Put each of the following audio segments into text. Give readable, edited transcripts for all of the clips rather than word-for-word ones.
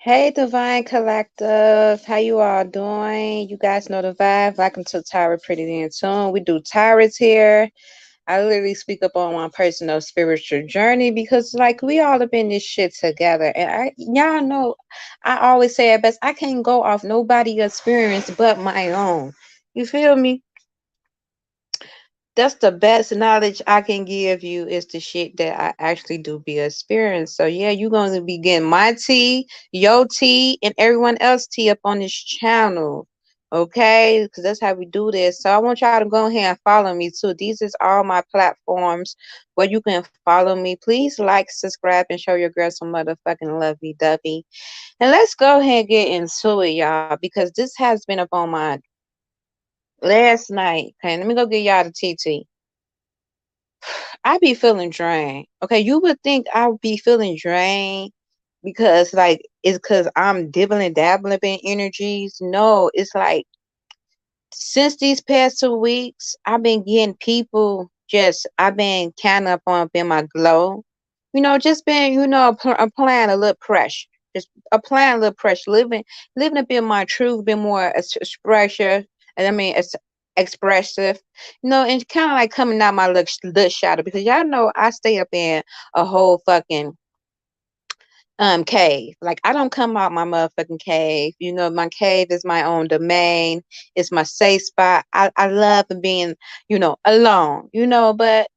Hey, Divine Collective. How you all doing? You guys know the vibe. Welcome to Tyra Pretty Damn Tune. We do Tyras here. I literally speak up on my personal spiritual journey because, like, we all have been this shit together. And y'all know, I always say it best. I can't go off nobody's experience but my own. You feel me? That's the best knowledge I can give you is the shit that I actually do be experienced. So yeah, you're gonna be getting my tea, your tea, and everyone else tea up on this channel. Okay, because that's how we do this. So I want y'all to go ahead and follow me too. These is all my platforms where you can follow me. Please like, subscribe, and show your girl some motherfucking lovey dovey. And let's go ahead and get into it, y'all, because this has been up on my last night. Okay, let me go get y'all the TT. I be feeling drained. Okay, you would think I would be feeling drained because like it's because I'm dibbling dabbling in energies. No, it's like since these past 2 weeks, I've been getting people just I've been kind of up in my glow. Just been, applying a little pressure. Just applying a little pressure, living a bit my truth, bit more expressive. And I mean, it's expressive, and kind of like coming out my little shadow because y'all know I stay up in a whole fucking cave. Like I don't come out my motherfucking cave. My cave is my own domain. It's my safe spot. I love being, alone, but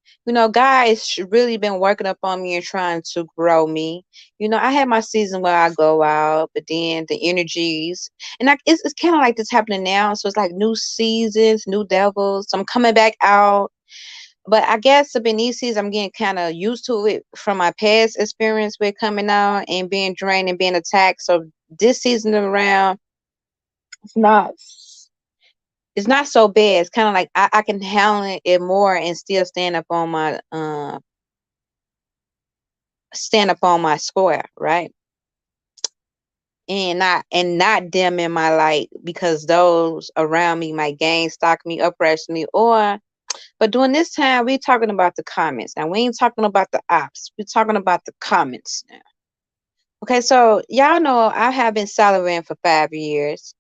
God has really been working up on me and trying to grow me. I had my season where I go out, but then the energies and it's kind of like this happening now. So it's like new seasons, new devils. So I'm coming back out, but I guess up in these seasons, I'm getting kind of used to it from my past experience with coming out and being drained and being attacked. So this season around, it's not it's not so bad. It's kind of like I can handle it more and still stand up on my square, right? And not dim in my light because those around me might gain stalk me, oppress me, or but during this time, we're talking about the comments. Now, we ain't talking about the ops. We're talking about the comments now. Okay, so y'all know I have been celebrating for 5 years.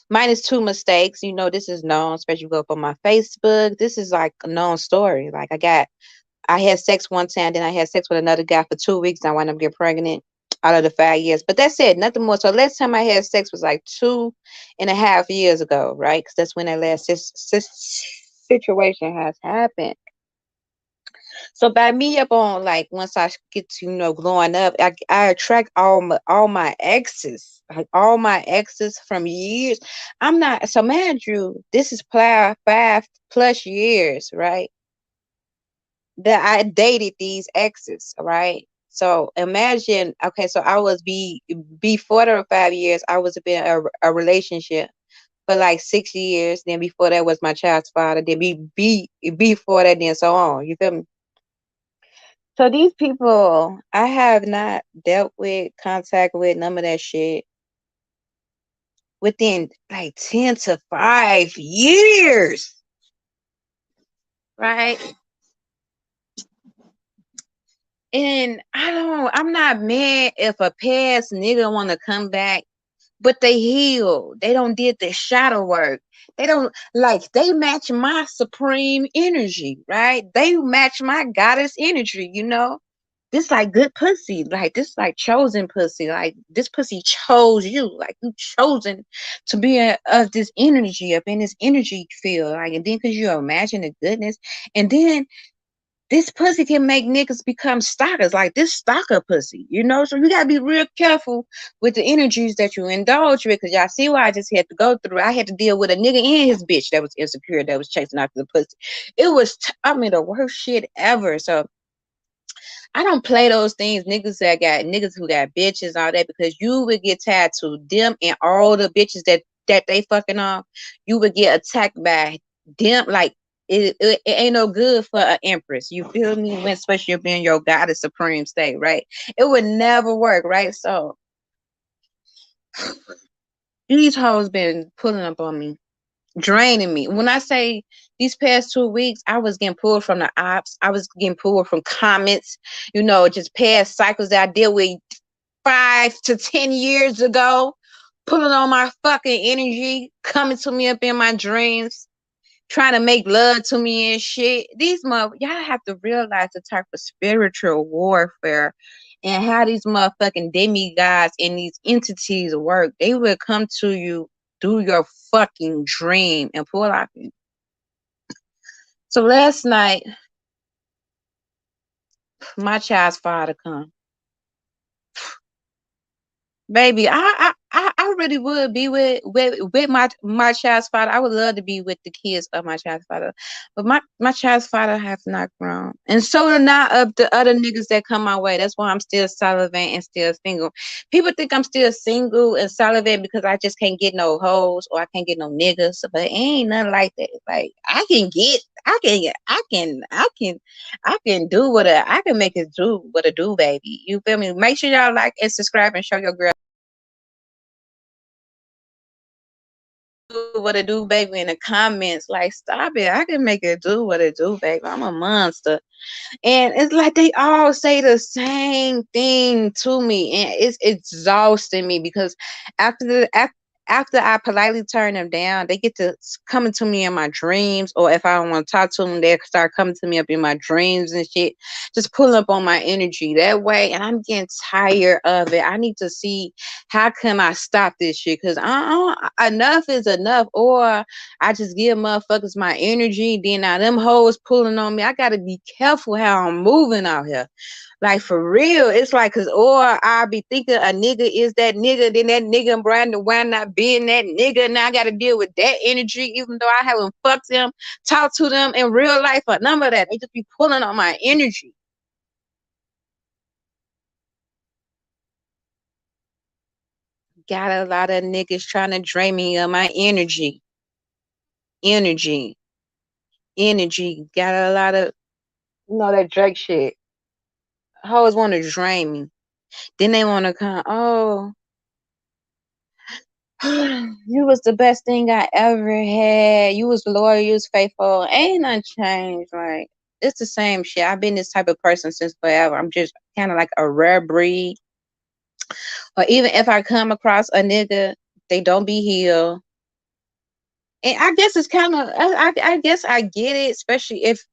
Minus two mistakes. This is known, especially go up on my Facebook. This is like a known story. Like I had sex one time, then I had sex with another guy for 2 weeks. And I wound up getting pregnant out of the 5 years. But that's it, nothing more. So last time I had sex was like 2.5 years ago, right? Because that's when that last situation has happened. So by me up on like once I get to growing up, I attract all my exes, like all my exes from years. I'm not so mad you. This is 5+ years, right? That I dated these exes, right? So imagine, okay, so I was before the 5 years, I was in a relationship for like 6 years. Then before that was my child's father. Then before that, then so on. You feel me? So these people I have not dealt with, contact with, none of that shit within like 10 to 5 years, right? And I'm not mad if a past nigga wanna come back, but they heal. They don't did the shadow work. They don't like they match my supreme energy, right? They match my goddess energy. This like good pussy, like this like chosen pussy, like this pussy chose you, like you chosen to be of this energy up in this energy field, like and then because you imagine the goodness, and then this pussy can make niggas become stalkers, like this stalker pussy. So you gotta be real careful with the energies that you indulge with, because y'all see what I just had to go through. I had to deal with a nigga and his bitch that was insecure, that was chasing after the pussy. It was, I mean, the worst shit ever. So I don't play those things, niggas who got bitches, all that, because you would get tied to them and all the bitches that they fucking on. You would get attacked by them, like it ain't no good for an empress. You feel me? When especially if being your goddess supreme state, right? It would never work, right? So these hoes been pulling up on me, draining me. When I say these past 2 weeks, I was getting pulled from the ops. I was getting pulled from comments, just past cycles that I deal with 5 to 10 years ago, pulling on my fucking energy, coming to me up in my dreams, trying to make love to me and shit. These y'all have to realize the type of spiritual warfare and how these motherfucking demigods and these entities work. They will come to you through your fucking dream and pull out. So last night, my child's father come. Baby, I really would be with my child's father. I would love to be with the kids of my child's father, but my child's father have not grown, and so are not of the other niggas that come my way. That's why I'm still celibate and still single. People think I'm still single and celibate because I just can't get no hoes or I can't get no niggas, but it ain't nothing like that. Like I can do I can make it do what I do, baby. You feel me? Make sure y'all like and subscribe and show your girl what it do, baby, in the comments. Like, stop it. I can make it do what it do, baby. I'm a monster. And it's like they all say the same thing to me, and it's exhausting me because after after I politely turn them down, they get to coming to me in my dreams, or if I don't want to talk to them, they start coming to me up in my dreams and shit, just pulling up on my energy that way, and I'm getting tired of it. I need to see how can I stop this shit because enough is enough, or I just give motherfuckers my energy. Then now them hoes pulling on me. I gotta be careful how I'm moving out here. Like for real. It's like or I be thinking a nigga is that nigga, then that nigga Brandon why not being that nigga. Now I gotta deal with that energy, even though I haven't fucked them, talked to them in real life or none of that. They just be pulling on my energy. Got a lot of niggas trying to drain me of my energy. Energy. Energy. Got a lot of that Drake shit. Hoes want to drain me. Then they want to come, oh, you was the best thing I ever had. You was loyal, you was faithful. Ain't nothing changed. Like, it's the same shit. I've been this type of person since forever. I'm just kind of like a rare breed. Or even if I come across a nigga, they don't be healed. And I guess it's kind of I guess I get it, especially if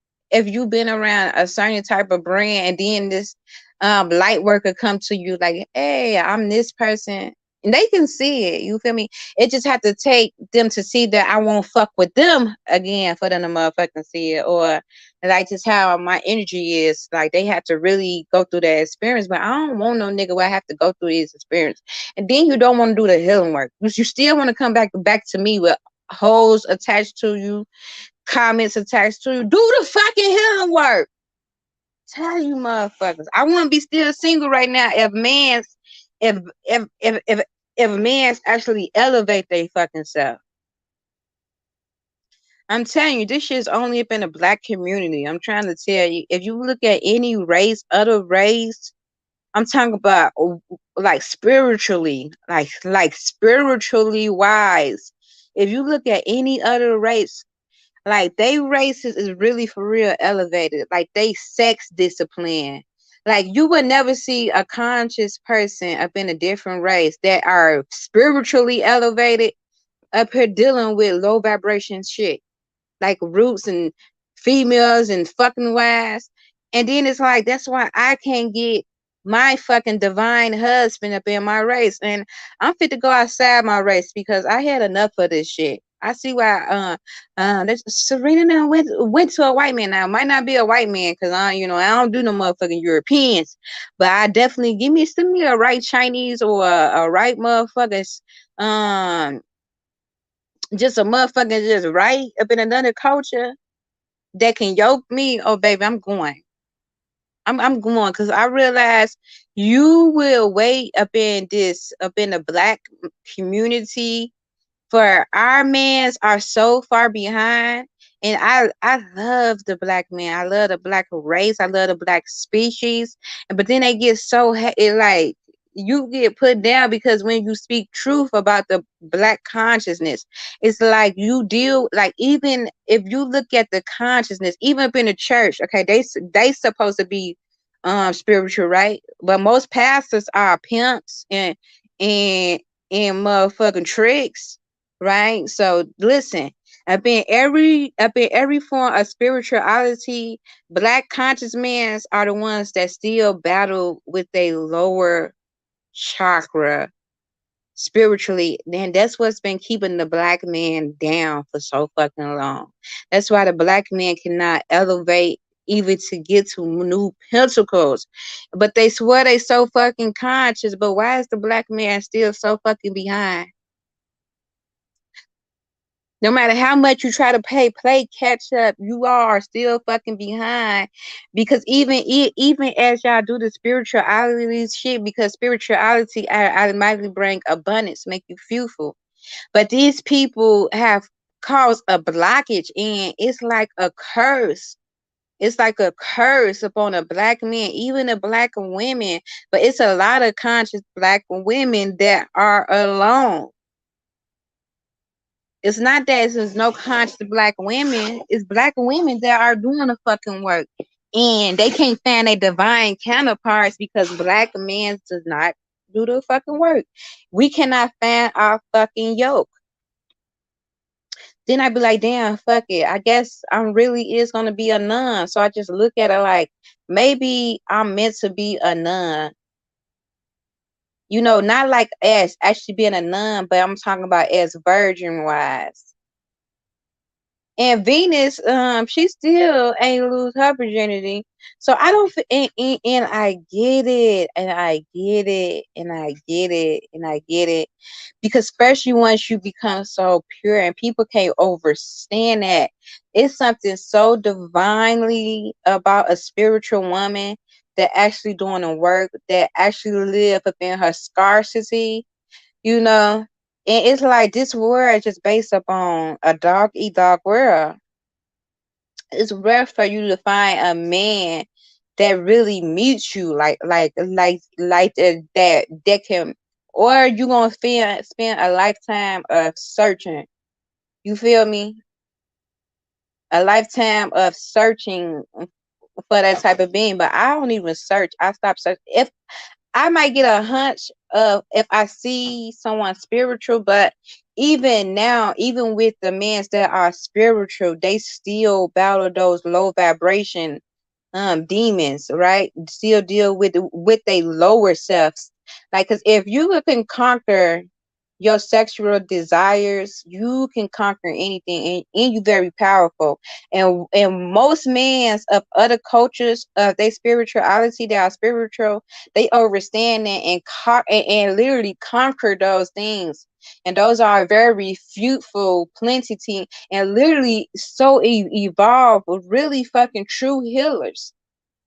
you've been around a certain type of brand and then this light worker come to you like, hey, I'm this person, and they can see it. You feel me? It just have to take them to see that I won't fuck with them again for them to motherfucking see it, or like just how my energy is. Like they have to really go through that experience, but I don't want no nigga where I have to go through his experience. And then you don't want to do the healing work. You still want to come back to me with hoes attached to you, comments attached to you. Do the fucking healing work. Tell you motherfuckers. I want to be still single right now if if man's actually elevate their fucking self. I'm telling you, this shit's only up in the black community. I'm trying to tell you, if you look at any race, other race, I'm talking about like spiritually, like spiritually wise. If you look at any other race, like they races is really for real elevated. Like they sex discipline. Like you would never see a conscious person up in a different race that are spiritually elevated up here dealing with low vibration shit like roots and females and fucking wives. And then it's like that's why I can't get my fucking divine husband up in my race. And I'm fit to go outside my race because I had enough of this shit. I see why Serena now went to a white man. Now it might not be a white man because I don't do no motherfucking Europeans, but I definitely send me a right Chinese or a right motherfuckers just a motherfucker just right up in another culture that can yoke me. Oh baby, I'm going. I'm going because I realize you will wait up in the black community for our mans are so far behind. And I love the black man. I love the black race. I love the black species. But then they get so like you get put down because when you speak truth about the black consciousness, it's like you deal like even if you look at the consciousness, even up in the church, okay, they supposed to be spiritual, right? But most pastors are pimps and and motherfucking tricks, right? So listen, up in every form of spirituality, black conscious men are the ones that still battle with a lower chakra spiritually. Then that's what's been keeping the black man down for so fucking long. That's why the black man cannot elevate even to get to new pentacles. But they swear they so fucking conscious. But why is the black man still so fucking behind? No matter how much you try to play catch up, you are still fucking behind. Because even as y'all do the spirituality shit, because spirituality automatically bring abundance, make you fruitful. But these people have caused a blockage, and it's like a curse. It's like a curse upon a black man, even the black women. But it's a lot of conscious black women that are alone. It's not that there's no conscious black women. It's black women that are doing the fucking work. And they can't find their divine counterparts because black men does not do the fucking work. We cannot find our fucking yoke. Then I'd be like, damn, fuck it. I guess I'm really is gonna be a nun. So I just look at it like maybe I'm meant to be a nun. You know, not like as actually being a nun, but I'm talking about as virgin wise. And Venus, she still ain't lose her virginity. So I don't, and I get it, and I get it, and I get it, and I get it, because especially once you become so pure, and people can't understand that it's something so divinely about a spiritual woman that actually doing the work, that actually live within her scarcity, you know. And it's like this world is just based upon a dog eat dog world. It's rare for you to find a man that really meets you like that can, or you gonna spend a lifetime of searching. You feel me? A lifetime of searching for that type of being. But I don't even search. I stop searching. If I might get a hunch of if I see someone spiritual, but even now, even with the men that are spiritual, they still battle those low vibration demons, right? Still deal with their lower selves. Like, cause if you can conquer your sexual desires, you can conquer anything, and you very powerful. And most men of other cultures of their spirituality, they are spiritual, they understand that and literally conquer those things. And those are very fruitful, plenty, and literally so evolved, really fucking true healers.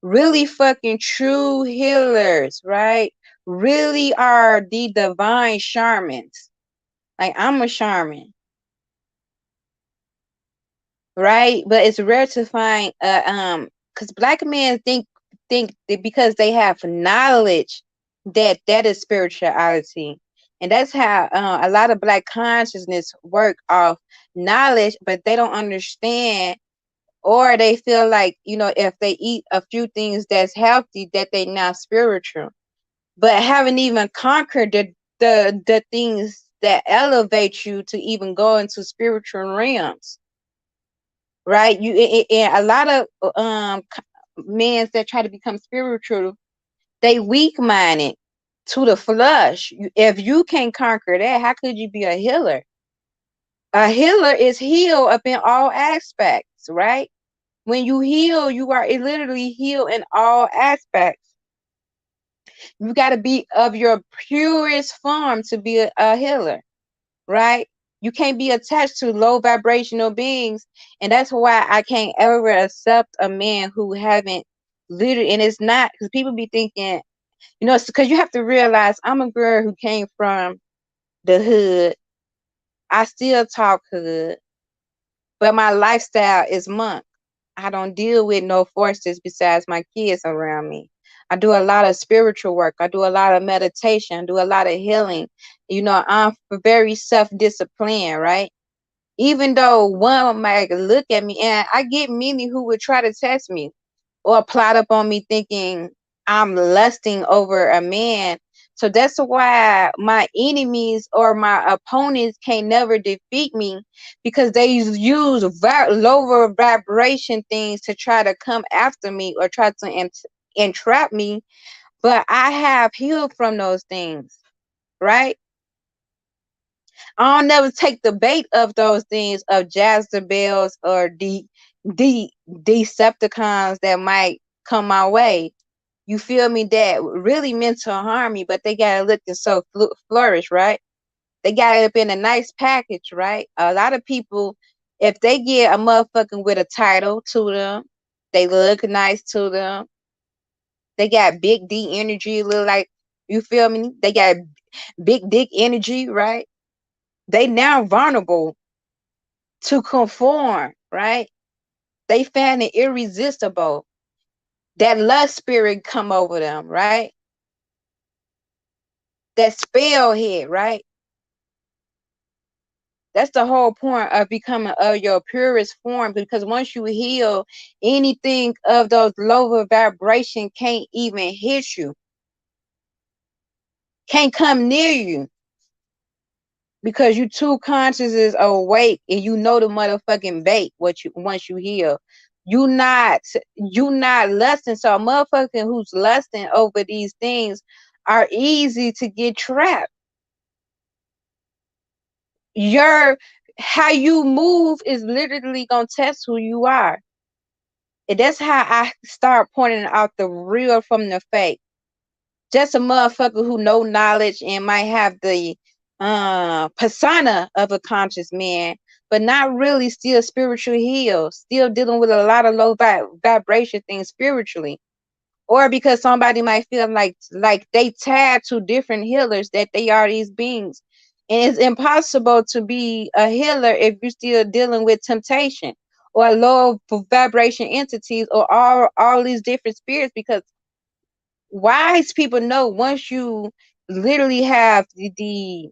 Really fucking true healers, right? Really are the divine shamans. Like I'm a shaman, right? But it's rare to find because black men think that because they have knowledge that is spirituality. And that's how a lot of black consciousness work off knowledge, but they don't understand, or they feel like, you know, if they eat a few things that's healthy, that they not spiritual, but haven't even conquered the things that elevate you to even go into spiritual realms, right? And a lot of men that try to become spiritual, they weak minded to the flesh. If you can't conquer that, how could you be a healer? A healer is healed up in all aspects, right? When you heal, you are literally healed in all aspects. You got to be of your purest form to be a healer, right? You can't be attached to low vibrational beings. And that's why I can't ever accept a man who haven't literally, and it's not because people be thinking, you know, it's because you have to realize I'm a girl who came from the hood. I still talk hood, but my lifestyle is monk. I don't deal with no forces besides my kids around me. I do a lot of spiritual work. I do a lot of meditation. I do a lot of healing. You know, I'm very self-disciplined, right? Even though one might look at me, and I get many who would try to test me or plot up on me thinking I'm lusting over a man. So that's why my enemies or my opponents can never defeat me, because they use lower vibration things to try to come after me or try to entrap me. But I have healed from those things, right? I'll never take the bait of those things of Jezebels or the Decepticons that might come my way. You feel me? That really meant to harm me, but they got it looking so flourish, right? They got it up in a nice package, right? A lot of people, if they get a motherfucking with a title to them, they look nice to them. They got big D energy, look like, you feel me? They got big dick energy, right? They now vulnerable to conform, right? They find it irresistible. That lust spirit come over them, right? That spell hit, right? That's the whole point of becoming of your purest form, because once you heal, anything of those lower vibration can't even hit you, can't come near you, because you too conscious is awake and you know the motherfucking bait. What you once you heal, you not you not lusting. So a motherfucker who's lusting over these things are easy to get trapped. Your how you move is literally gonna test who you are. And that's how I start pointing out the real from the fake. Just a motherfucker who know knowledge and might have the persona of a conscious man, but not really still spiritual healed, still dealing with a lot of low vibration things spiritually. Or because somebody might feel like they tied to different healers, that they are these beings. And it's impossible to be a healer if you're still dealing with temptation or low vibration entities or all these different spirits, because wise people know once you literally have the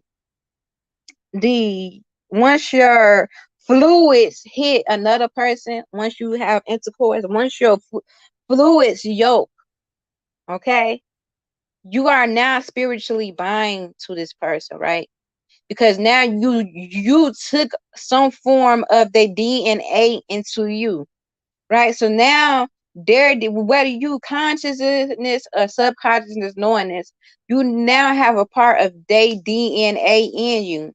once your fluids hit another person, once you have intercourse, once your fluids yoke, okay, you are now spiritually bind to this person, right? Because now you took some form of their DNA into you, right? So now there, whether you consciousness or subconsciousness knowing this, you now have a part of their DNA in you.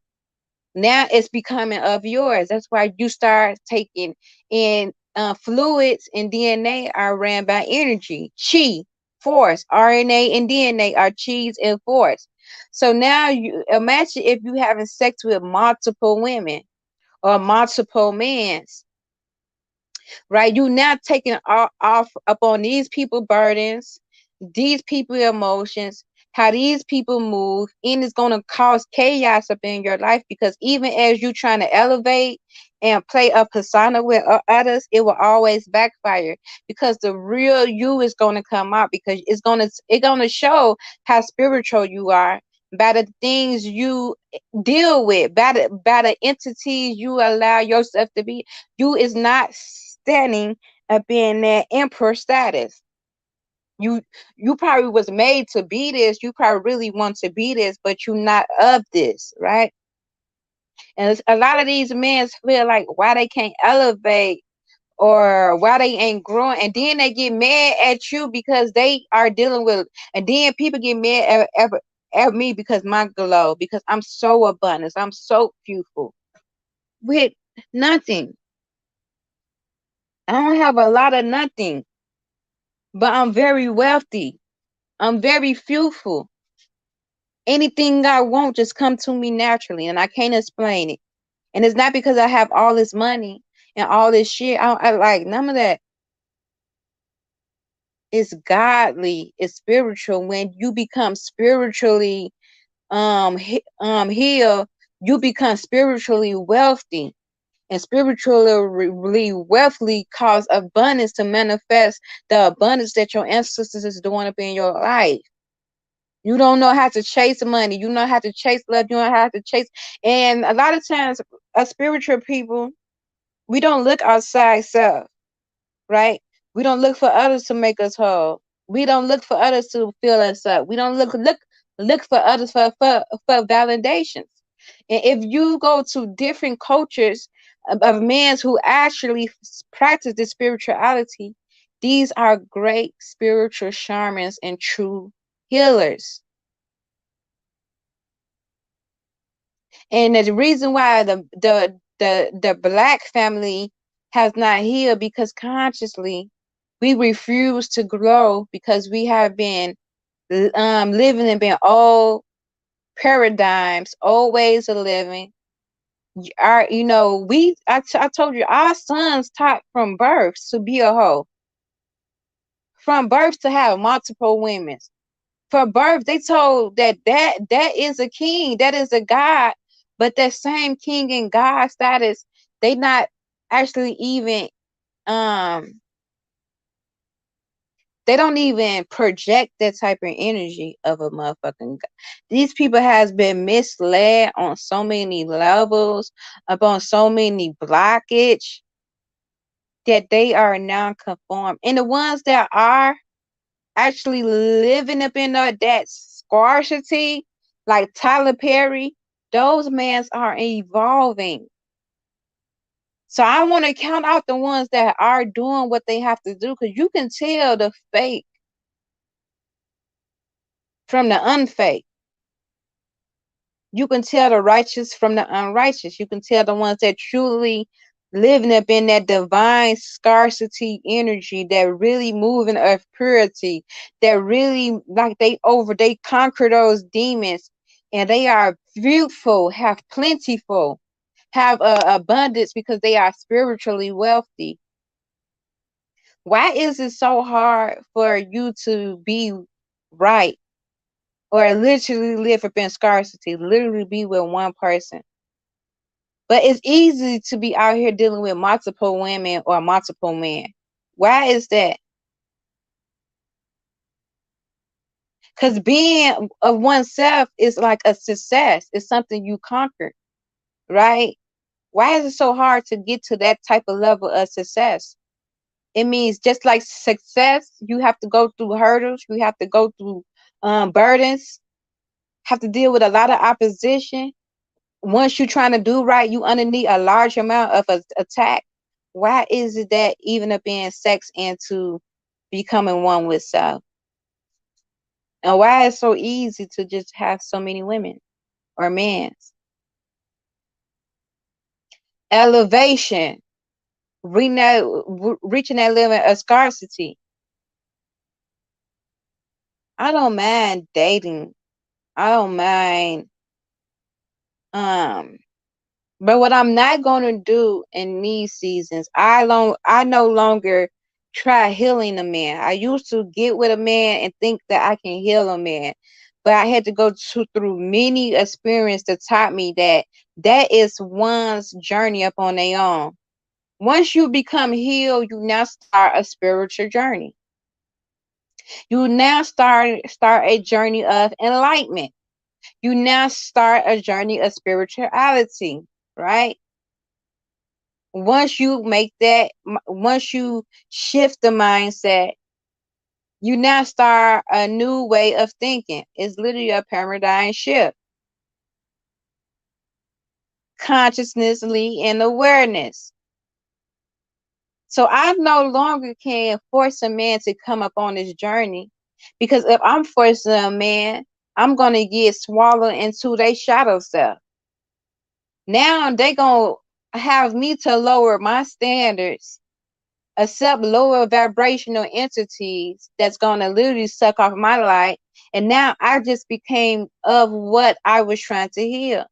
Now it's becoming of yours. That's why you start taking in fluids, and DNA are ran by energy, chi, force. RNA and DNA are chi's and force. So now you imagine if you having sex with multiple women or multiple men, right? You now taking off upon these people burdens, these people emotions, how these people move, and it's going to cause chaos up in your life, because even as you trying to elevate and play a persona with others, it will always backfire, because the real you is going to come out, because it's going to show how spiritual you are by the things you deal with, by the entities you allow yourself to be. You is not standing up in that emperor status. You you probably was made to be this. You probably really want to be this, but you're not of this, right? And a lot of these men feel like why they can't elevate or why they ain't growing, and then they get mad at you because they are dealing with, and then people get mad at me because my glow, because I'm so abundant, I'm so beautiful with nothing. I don't have a lot of nothing, but I'm very wealthy. I'm very fruitful. Anything I want just come to me naturally, and I can't explain it. And it's not because I have all this money and all this shit. I like none of that. It's godly. It's spiritual. When you become spiritually healed, you become spiritually wealthy. And spiritually wealthy cause abundance to manifest, the abundance that your ancestors is doing up in your life. You don't know how to chase money. You know how to chase love. You know how to chase. And a lot of times, as spiritual people, we don't look outside self, right? We don't look for others to make us whole. We don't look for others to fill us up. We don't look for others for validations. And if you go to different cultures of men who actually practice this spirituality, these are great spiritual shamans and true healers. And the reason why the black family has not healed, because consciously we refuse to grow, because we have been living in been old paradigms, old ways of living. Our, I told you, our sons taught from birth to be a hoe, from birth to have multiple women. From birth, they told that is a king, that is a god, but that same king and god status, they not actually even um they don't even project that type of energy of a motherfucking god. These people has been misled on so many levels, upon so many blockage, that they are non-conform. And the ones that are actually living up in that scarcity, like Tyler Perry, those mans are evolving. So I want to count out the ones that are doing what they have to do, because you can tell the fake from the unfake. You can tell the righteous from the unrighteous. You can tell the ones that truly living up in that divine scarcity energy, that really moving of purity, that really like they conquer those demons, and they are fruitful, have plentiful, have abundance, because they are spiritually wealthy. Why is it so hard for you to be right, or literally live up in scarcity, literally be with one person? But it's easy to be out here dealing with multiple women or multiple men. Why is that? Because being of oneself is like a success. It's something you conquered, right? Why is it so hard to get to that type of level of success? It means just like success, you have to go through hurdles. You have to go through burdens, have to deal with a lot of opposition. Once you're trying to do right, you underneath a large amount of attack. Why is it that even up in sex into becoming one with self? And why it's so easy to just have so many women or men? Elevation, reaching that level of scarcity. I don't mind dating. I don't mind um but what I'm not gonna do in these seasons, I no longer try healing a man. I used to get with a man and think that I can heal a man, but I had to go through many experiences that taught me that that is one's journey up on their own. Once you become healed, you now start a spiritual journey. You now start a journey of enlightenment. You now start a journey of spirituality, right? Once you shift the mindset, you now start a new way of thinking. It's literally a paradigm shift, consciously and awareness. So I no longer can force a man to come up on this journey, because if I'm forcing a man, I'm gonna get swallowed into their shadow self. Now they gonna have me to lower my standards, accept lower vibrational entities that's going to literally suck off my light. And now I just became of what I was trying to heal.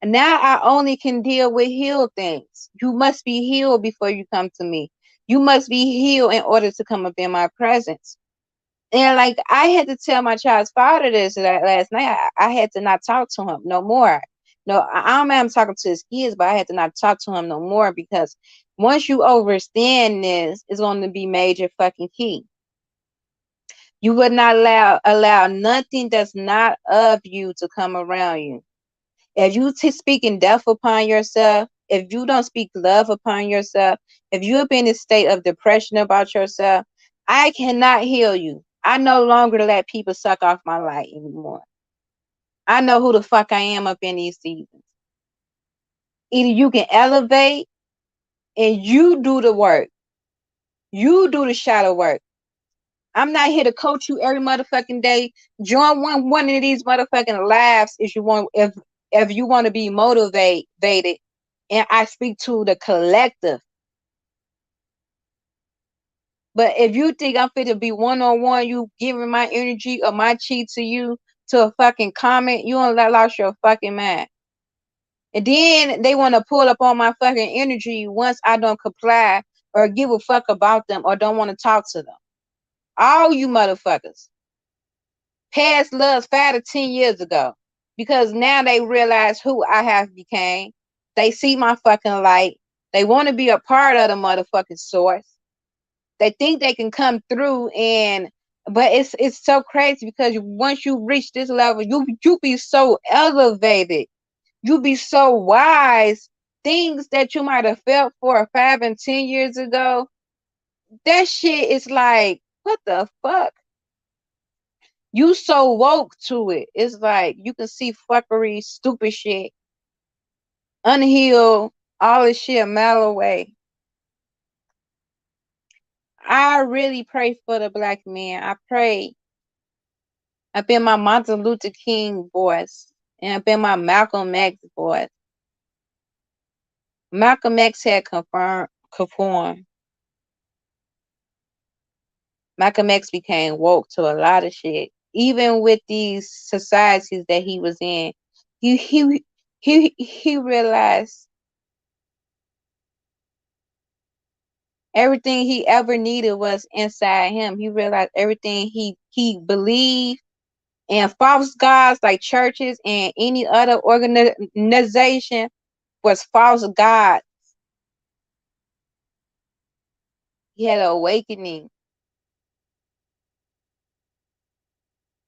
And now I only can deal with healed things. You must be healed before you come to me. You must be healed in order to come up in my presence. And like I had to tell my child's father this last night. I had to not talk to him no more. No, I don't mind talking to his kids, but I had to not talk to him no more, because once you overstand this, it's going to be major fucking key. You would not allow nothing that's not of you to come around you. If you speaking death upon yourself, if you don't speak love upon yourself, if you have been in a state of depression about yourself, I cannot heal you. I no longer let people suck off my light anymore. I know who the fuck I am up in these seasons. Either you can elevate and you do the work. You do the shadow work. I'm not here to coach you every motherfucking day. Join one of these motherfucking lives if you want to be motivated. And I speak to the collective. But if you think I'm fit to be one on one, you giving my energy or my chi to you to a fucking comment, you don't lost your fucking mind. And then they want to pull up on my fucking energy once I don't comply or give a fuck about them or don't want to talk to them. All you motherfuckers. Past loves 5 to 10 years ago. Because now they realize who I have became. They see my fucking light. They want to be a part of the motherfucking source. They think they can come through but it's so crazy because once you reach this level, you be so elevated. You be so wise. Things that you might have felt for 5 and 10 years ago, that shit is like, what the fuck? You so woke to it. It's like you can see fuckery, stupid shit, unhealed, all this shit a mile away. I really pray for the black man. I pray. I've been my Martin Luther King voice, and I've been my Malcolm X voice. Malcolm X had conformed. Malcolm X became woke to a lot of shit. Even with these societies that he was in, he realized everything he ever needed was inside him. He realized everything he believed in false gods like churches and any other organization was false god. He had an awakening.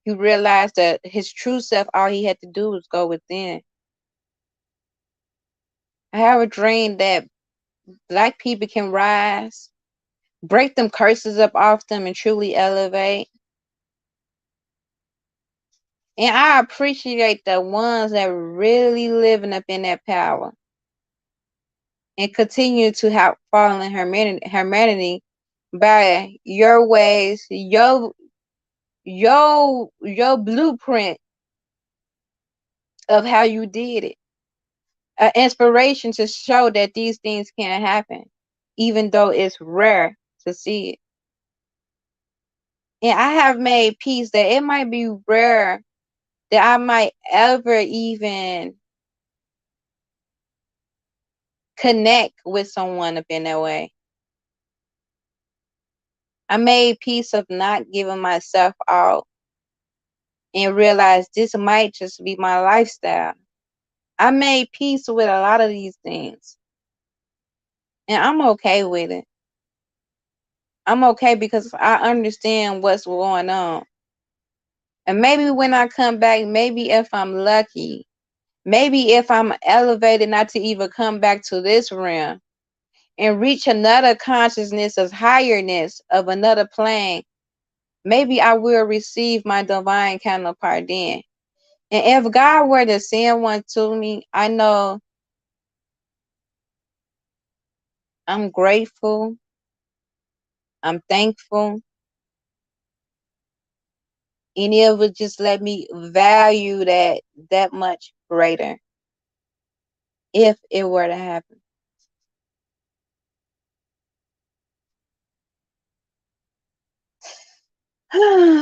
He realized that his true self, all he had to do was go within. I have a dream that black people can rise, break them curses up off them, and truly elevate. And I appreciate the ones that really living up in that power and continue to have fallen humanity by your ways, your blueprint of how you did it. An inspiration to show that these things can happen, even though it's rare to see it. And I have made peace that it might be rare that I might ever even connect with someone up in that way. I made peace of not giving myself out and realized this might just be my lifestyle. I made peace with a lot of these things. And I'm okay with it. I'm okay because I understand what's going on. And maybe when I come back, maybe if I'm lucky, maybe if I'm elevated not to even come back to this realm and reach another consciousness of higherness of another plane, maybe I will receive my divine counterpart then. And if God were to send one to me, I know I'm grateful, I'm thankful, and it would just let me value that much greater if it were to happen.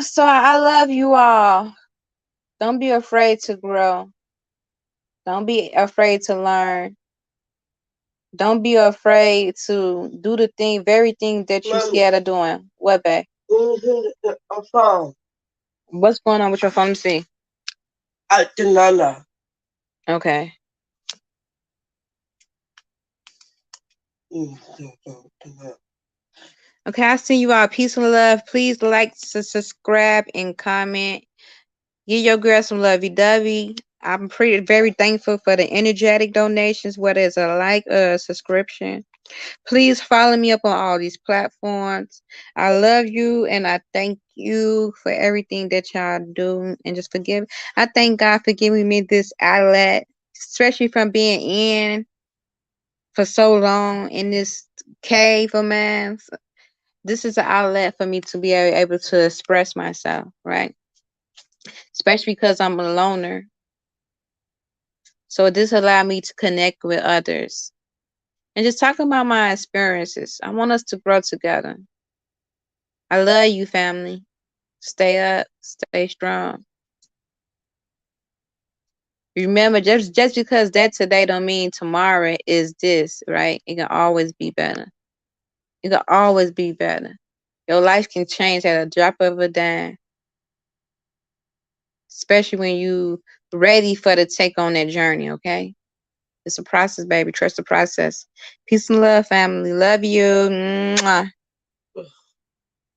So I love you all. Don't be afraid to grow. Don't be afraid to learn. Don't be afraid to do the very thing that you're scared of doing. What, babe? I'm fine. What's going on with your phone? See. I did not know. Okay. Okay, I see you all. Peace and love. Please like, subscribe, and comment. Give your girl some lovey-dovey. I'm very thankful for the energetic donations, whether it's a like or a subscription. Please follow me up on all these platforms. I love you and I thank you for everything that y'all do. And just forgive. I thank God for giving me this outlet, especially from being in for so long in this cave of mine. This is an outlet for me to be able to express myself, right? Especially because I'm a loner. So this allowed me to connect with others and just talk about my experiences. I want us to grow together. I love you, family. Stay up, stay strong. Remember, just because that today don't mean tomorrow is this, right? It can always be better. It can always be better. Your life can change at a drop of a dime, especially when you ready for to take on that journey, okay? It's a process, baby. Trust the process. Peace and love, family. Love you. Mwah.